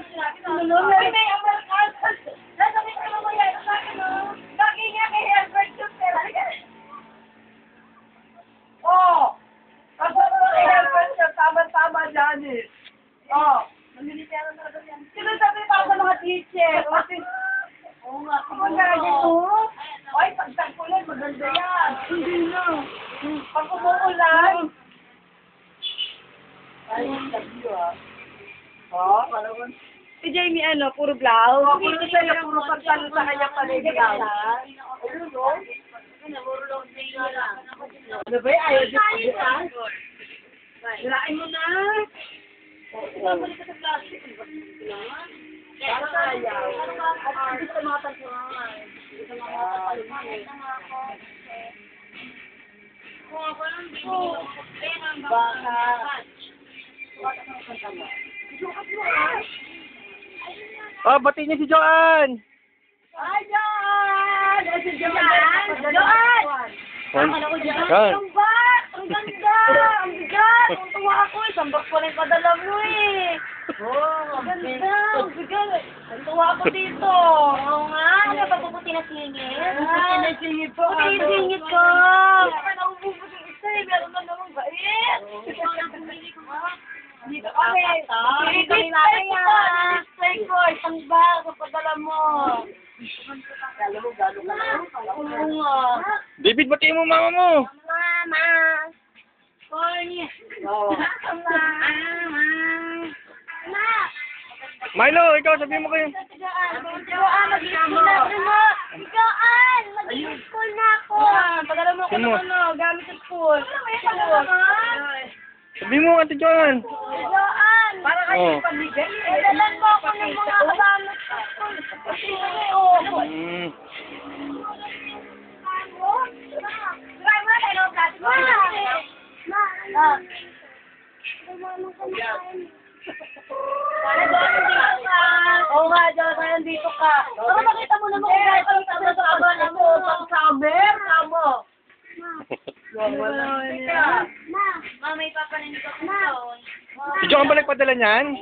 May American. Sasabihin ko naman yan sa akin, no? Lagi nga kay Herbert Super. Oh! Kasama mo kay Herbert Super. Tama-tama dyan eh. Oh! Sino sabi pa ako mga teacher? Oo nga. Kung nagagin mo? Ay, pagtagpulan, maganda yan. Hindi na. Pag umuulan. Ay, sabi ah. Oh, parang si Jamie ano, puro blouse. Oh, puro siya, puro pagtalo sa kanya paligaw. Ano, no? Ano ba yung ayaw dito? Hirain mo na. Balik ka sa plastic. Parang ayaw. At gusto mga tagpuan. Gusto mga tagpuan. Baka. Oh, batiin niyo si Joanne! Hi, Joanne! Si Joanne! Joanne! Joanne! Ang bat! Ang ganda! Ang bigat! Ang tuwa ako eh! Sambak pa rin padala mo eh! Ang ganda! Ang bigat! Ang tuwa ako dito! Oo nga! Ano ba puputi na singit? Puputi na singit po! Puputi na singit ko! Hindi ka naububuti ng isa eh! Meron na namang bait! Dito kami! Display ko! Isang bag! Papadala mo! Galo mo, galo ka na. Oo nga. David, batiin mo mama mo! Mama! Corny! Oo. Mama! Mama! Milo, ikaw sabihin mo kayo. Joanne, mag-i-school na ako mo! Joanne, mag-i-school na ako! Pagkala mo ako Sino? ng ano, gamit sa school. Sabihin mo, Ate Joanne. Joanne! Para kayo pamigay. Dalan mo ako ng mga gamit sa school. Try mo na tayo, plastic mo. Oo nga, Joanne, nandito ka. Baka makita mo naman kung kahit ang tama-tama na mo. Pang-summer, tamo. Ma, may papaninig ako doon. Si Joanne balik padala niyan?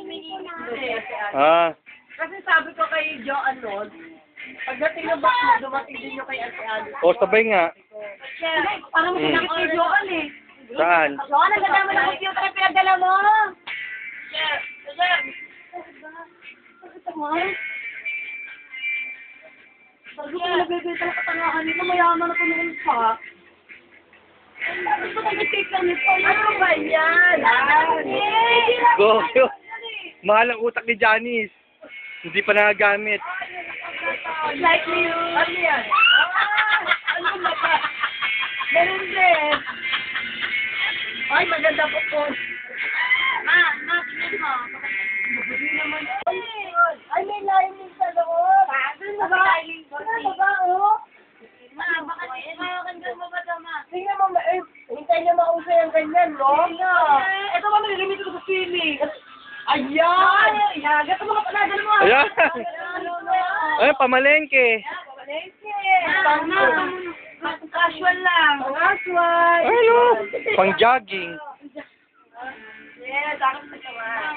Ah. Kasi sabi ko kay Joanne noon, pagdating ng box mo, dumating din yung kay Ate Alice. O, sabay nga. Parang masinakit kay Joanne eh. Saan? Joanne, ang ganda mo ng computer yung pinagdala mo. Sir, sir. Ito mo. Sabi ko nagbibenta ng katangahan nito, mayaman ako noon pa. Ito na nag-take lang nito. Ano ba yan? Go. Mahal ang utak ni Janice. Hindi pa nagagamit. Likely yun. Ano yan? Ano ba ba? Ganun din. Ay, maganda po po. Tingnan mo. Mabuti naman. Ay, may lining sa loob. Ano ba? Ano ba, oh? Tingnan mo, hintay niya mausay ang ganyan, no? Ito ba, nalilimit ko sa feeling. Ayan! Gato mga panagal mo. Ayan. Ay, pamalengke. Casual lang. Casual. Ano? Pang-jogging. Yes, ako sa kawan.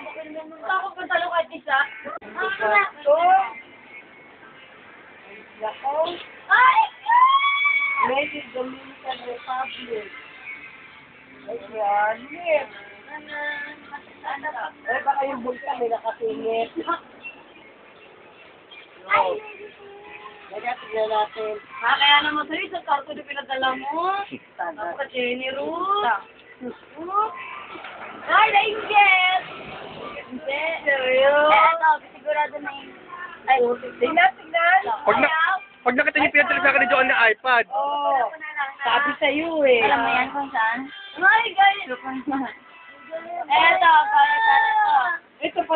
Ako pa talong at isa. Ay! Made in Dominican Republic. Ayan, yes. Eh, baka yung bulkan may nakasingit. Ay! Kaya tignan natin. Kaya naman sa'yo, sa karto na pinadala mo. Napaka-Jenny Ruth. Ay, nainggit! Hindi. Seryo? Eto, sigurado na yun. Ay, tignan. Pag nakita niyo pinatalik sa akin ni Joanne na iPad. Oo. Sabi sa'yo eh. Alam mo yan kung saan? Ay, guys! Eto, Eto, ito pa